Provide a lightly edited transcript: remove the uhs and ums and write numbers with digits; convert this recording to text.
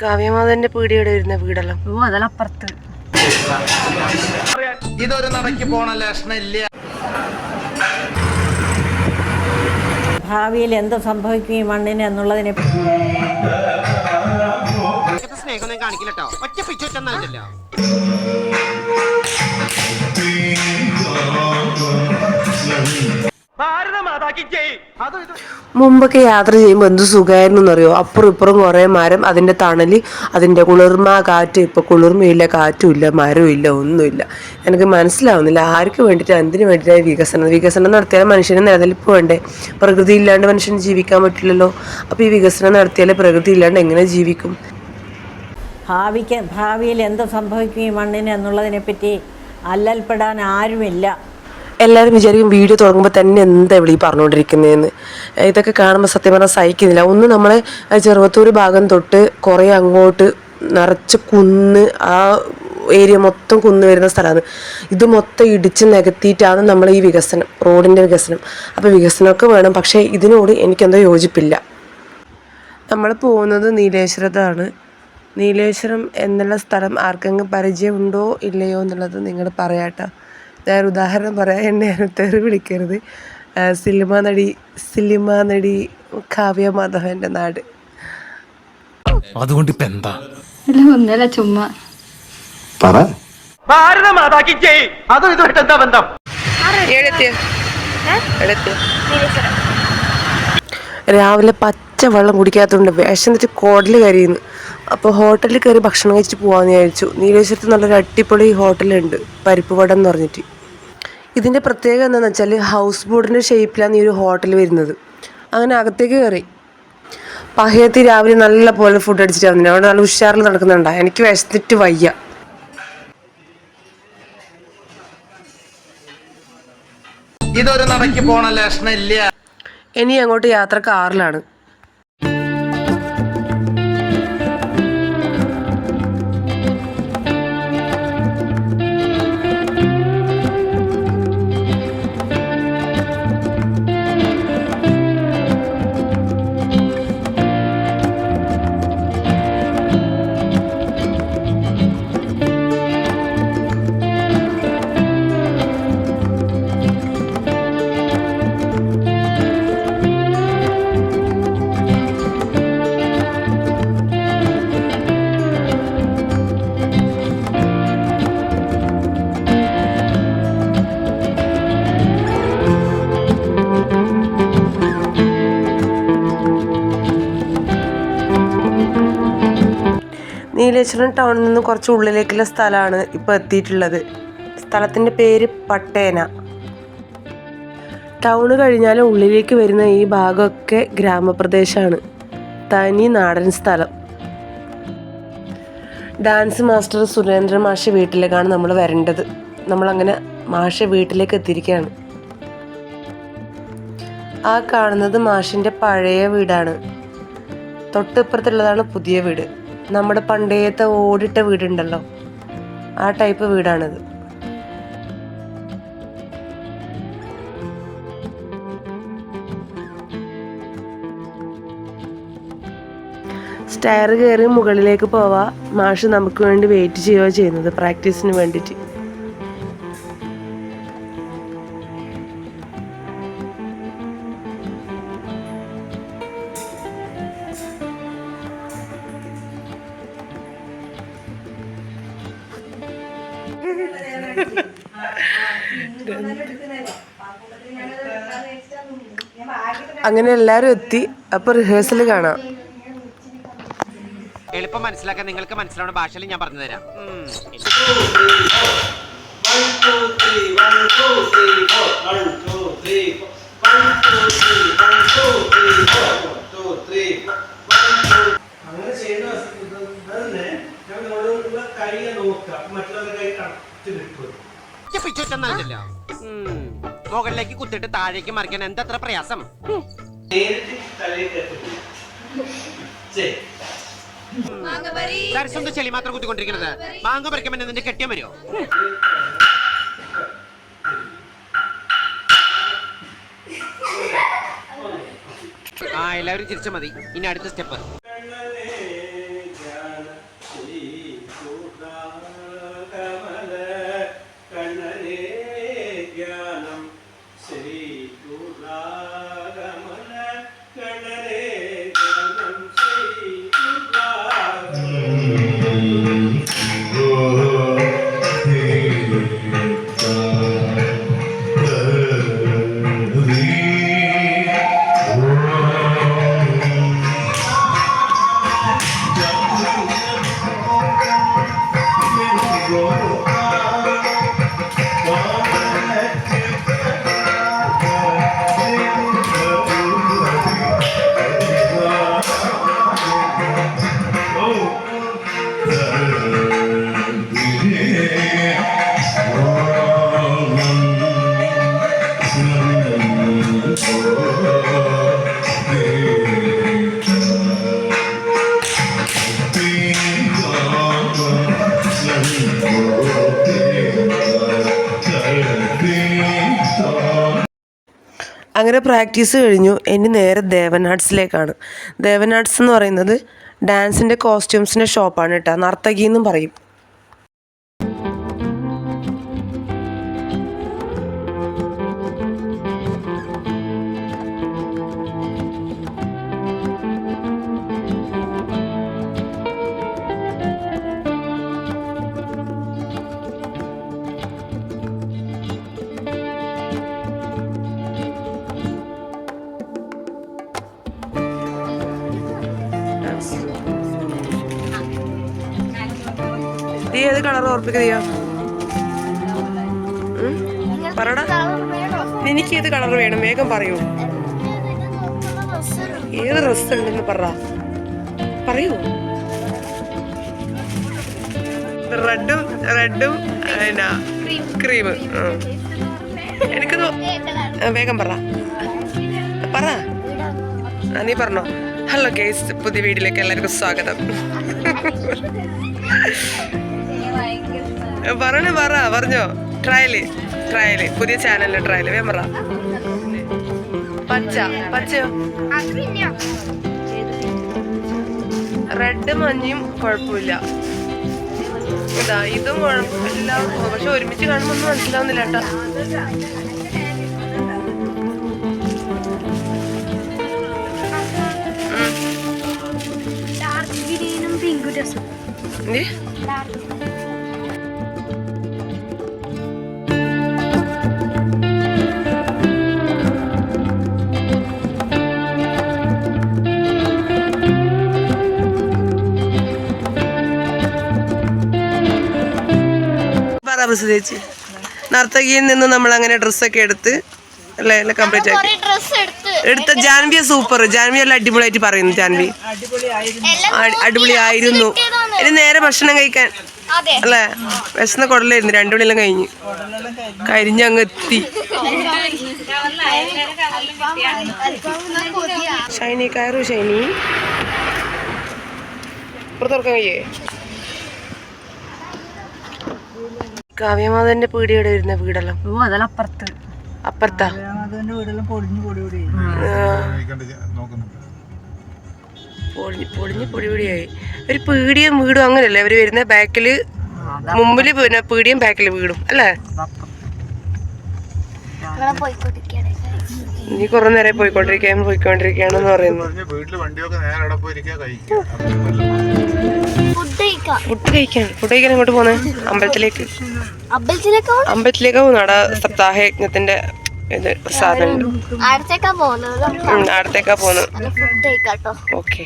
കാവ്യമാധവന്റെ പീടിയുടെ വരുന്ന വീടെല്ലാം അതെല്ലാം അപ്പുറത്ത്. ഇതൊരു നടക്ക് പോണ ലക്ഷണില്ല. ഭാവിയിൽ എന്ത് സംഭവിക്കും ഈ മണ്ണിന് എന്നുള്ളതിനെ സ്നേഹമൊന്നും കാണിക്കില്ല കേട്ടോ. ഒറ്റ പിച്ചോ. മുമ്പൊക്കെ യാത്ര ചെയ്യുമ്പോൾ എന്ത് സുഖമായിരുന്നു എന്നറിയോ. അപ്പുറം ഇപ്പുറം കുറേ മരം, അതിൻ്റെ തണല്, അതിൻ്റെ കുളിർമ, കാറ്റ്. ഇപ്പോൾ കുളിർമയില്ല, കാറ്റുമില്ല, മരവും ഇല്ല, ഒന്നുമില്ല. എനിക്ക് മനസ്സിലാവുന്നില്ല ആർക്ക് വേണ്ടിയിട്ട്, എന്തിനു വേണ്ടിയിട്ടാണ് വികസനം നടത്തിയാൽ മനുഷ്യന് നിലനിൽപ്പ് വേണ്ടേ? പ്രകൃതി ഇല്ലാണ്ട് മനുഷ്യന് ജീവിക്കാൻ പറ്റില്ലല്ലോ. അപ്പോൾ ഈ വികസനം നടത്തിയാൽ പ്രകൃതി ഇല്ലാണ്ട് എങ്ങനെ ജീവിക്കും? ഭാവിയിൽ എന്ത് സംഭവിക്കും ഈ മണ്ണിന് എന്നുള്ളതിനെപ്പറ്റി അല്ലൽപ്പെടാൻ ആരുമില്ല. എല്ലാവരും വിചാരിക്കും വീഡിയോ തുടങ്ങുമ്പോൾ തന്നെ എന്താ ഇവിടെ ഈ പറഞ്ഞുകൊണ്ടിരിക്കുന്നതെന്ന്. ഇതൊക്കെ കാണുമ്പോൾ സത്യം പറഞ്ഞാൽ സഹിക്കുന്നില്ല. ഒന്ന് നമ്മളെ ചെറുവത്തൂർ ഭാഗം തൊട്ട് കുറേ അങ്ങോട്ട് നിറച്ച് കുന്ന്, ആ ഏരിയ മൊത്തം കുന്ന് വരുന്ന സ്ഥലമാണ്. ഇത് മൊത്തം ഇടിച്ച് നികത്തിയിട്ടാണ് നമ്മൾ ഈ വികസനം, റോഡിൻ്റെ വികസനം. അപ്പോൾ വികസനമൊക്കെ വേണം, പക്ഷേ ഇതിനോട് എനിക്കെന്തോ യോജിപ്പില്ല. നമ്മൾ പോകുന്നത് നീലേശ്വരത്താണ്. നീലേശ്വരം എന്നുള്ള സ്ഥലം ആർക്കെങ്കിലും പരിചയമുണ്ടോ ഇല്ലയോ എന്നുള്ളത് നിങ്ങൾ പറയാട്ടോ. ഞാൻ ഉദാഹരണം പറയാം, എന്നെ തെറി വിളിക്കരുത്. സിനിമാ നടി കാവ്യമാധവന്റെ നാട്. അതുകൊണ്ട് ഇപ്പൊ എന്താ? ഒന്നല്ല ചുമ്മാ രാവിലെ പച്ച വെള്ളം കുടിക്കാത്തതുകൊണ്ട് വിശന്നിട്ട് കോടല് കരിയുന്നു. അപ്പോൾ ഹോട്ടലിൽ കയറി ഭക്ഷണം കഴിച്ചിട്ട് പോകാമെന്ന് വിചാരിച്ചു. നീലേശ്വരത്ത് നല്ലൊരു അടിപൊളി ഹോട്ടലുണ്ട്, പരിപ്പ് വടം എന്ന് പറഞ്ഞിട്ട്. ഇതിൻ്റെ പ്രത്യേകത എന്താണെന്ന് വെച്ചാൽ ഹൗസ് ബോട്ടിൻ്റെ ഷേപ്പിലാണ് ഈ ഒരു ഹോട്ടൽ വരുന്നത്. അങ്ങനെ അകത്തേക്ക് കയറി പഹയത്തി രാവിലെ നല്ല പോലെ ഫുഡ് അടിച്ചിട്ട് വന്നിട്ട് അവിടെ നല്ല ഉഷാറിൽ നടക്കുന്നുണ്ടാ. എനിക്ക് വിശന്നിട്ട് വയ്യ. ഇതൊരു നടക്ക് പോണ ലക്ഷണില്ല. ഇനി അങ്ങോട്ട് യാത്ര കാറിലാണ്. നീലേശ്വരം ടൗണിൽ നിന്ന് കുറച്ച് ഉള്ളിലേക്കുള്ള സ്ഥലമാണ് ഇപ്പോൾ എത്തിയിട്ടുള്ളത്. സ്ഥലത്തിൻ്റെ പേര് പട്ടേന. ടൗണ് കഴിഞ്ഞാൽ ഉള്ളിലേക്ക് വരുന്ന ഈ ഭാഗമൊക്കെ ഗ്രാമപ്രദേശമാണ്, തനി നാടൻ സ്ഥലം. ഡാൻസ് മാസ്റ്റർ സുരേന്ദ്രൻ മാഷ് വീട്ടിലേക്കാണ് നമ്മൾ വരേണ്ടത്. നമ്മളങ്ങനെ മാഷ് വീട്ടിലേക്ക് എത്തിയിരിക്കുകയാണ്. ആ കാണുന്നത് മാഷിൻ്റെ പഴയ വീടാണ്. തൊട്ടിപ്പുറത്തുള്ളതാണ് പുതിയ വീട്. നമ്മുടെ പണ്ടേത്തെ ഓടിട്ട വീടുണ്ടല്ലോ, ആ ടൈപ്പ് വീടാണിത്. സ്റ്റെയർ കയറി മുകളിലേക്ക് പോവാ. മാഷ് നമുക്ക് വേണ്ടി വെയിറ്റ് ചെയ്യുകയോ ചെയ്യുന്നത് പ്രാക്ടീസിന് വേണ്ടിയിട്ട്. അങ്ങനെ എല്ലാവരും എത്തി. അപ്പൊ റിഹേഴ്സൽ കാണാം. എളുപ്പം മനസ്സിലാക്കാൻ നിങ്ങൾക്ക് മനസ്സിലാവുന്ന ഭാഷയിൽ ഞാൻ പറഞ്ഞു തരാം. മുകളിലേക്ക് കുത്തിട്ട് താഴേക്ക് മറിക്കാൻ എന്തത്ര പ്രയാസം. സ്വന്തം ചെളി മാത്രം കുത്തിക്കൊണ്ടിരിക്കുന്നത്. മാങ്ങ പറിക്കുമ്പോൾ നിന്റെ കെട്ടിയാൻ വരുമോ? ആ എല്ലാവരും ചിരിച്ചാൽ മതി. ഇനി അടുത്ത സ്റ്റെപ്പ്. അങ്ങനെ പ്രാക്ടീസ് കഴിഞ്ഞു. ഇനി നേരെ ദേവൻ ആർട്സിലേക്കാണ്. ദേവൻ ആർട്സ് എന്ന് പറയുന്നത് ഡാൻസിൻ്റെ കോസ്റ്റ്യൂംസിൻ്റെ ഷോപ്പാണ് കേട്ടോ. നർത്തകി എന്നും പറയും. നീ ഏത് കളർ ഓർപ്പിക്കുക? പറടാ, എനിക്ക് ഏത് കളർ വേണം? വേഗം പറയൂ. ഏത് ഡ്രസ് ഉണ്ടെന്ന് പറയൂ. റെഡും ക്രീം. എനിക്ക് വേഗം പറ. നീ പറഞ്ഞോ. ഹലോ ഗൈസ്, പുതിയ വീഡിയോയിലേക്ക് എല്ലാവർക്കും സ്വാഗതം. പറഞ്ഞോ. ട്രയല് പുതിയ ചാനലിലെ ട്രയല്. വേഗം പറ. പച്ചയോ? റെഡ് മഞ്ഞയും കുഴപ്പമില്ല. ഇതാ ഇതും കുഴപ്പമില്ല. പക്ഷെ ഒരുമിച്ച് കാണുമ്പോ ഒന്നും മനസ്സിലാവുന്നില്ല കേട്ടോ. ചേച്ചി, നർത്തകിയിൽ നിന്ന് നമ്മൾ അങ്ങനെ ഡ്രസ്സൊക്കെ എടുത്ത് അല്ലേ കംപ്ലീറ്റ് ആക്കി എടുത്ത. ജാൻവിയ സൂപ്പർ. ജാൻവി എല്ലാം അടിപൊളിയായിട്ട് പറയുന്നു. ജാൻവി അടിപൊളിയായിരുന്നു. ഇനി നേരെ ഭക്ഷണം കഴിക്കാൻ അല്ലേ? വിശന്ന കുടലായിരുന്നു. 2 മണിയെല്ലാം കരിഞ്ഞങ്ങ് എത്തി. ഷൈനി കയറു. ഷൈനി പുറത്തുറക്കാൻ കഴിയേ? കാവ്യമാധവന്റെ പീടിയുടെ വരുന്ന വീടെല്ലാം അപ്പുറത്താ. പൊളിഞ്ഞ് പൊടിയായി. ഒരു പീടിയും വീടും അങ്ങനെയല്ലേ അവര് വരുന്ന? ബാക്കില് മുമ്പില് പിന്നെ പീടിയും ബാക്കില് വീടും അല്ലേ? നീ കുറെ നേരം പോയിക്കൊണ്ടിരിക്കുകയാണെന്ന് പറയുന്നു. ഫുഡ് കഴിക്കാൻ എങ്ങോട്ട് പോന്നെ? അമ്പലത്തിലേക്ക് പോകുന്നാടാ. സപ്താഹ യജ്ഞത്തിന്റെ ഇത് പ്രസാദം. അടുത്തേക്കാ പോകുന്നത്. ഓക്കെ.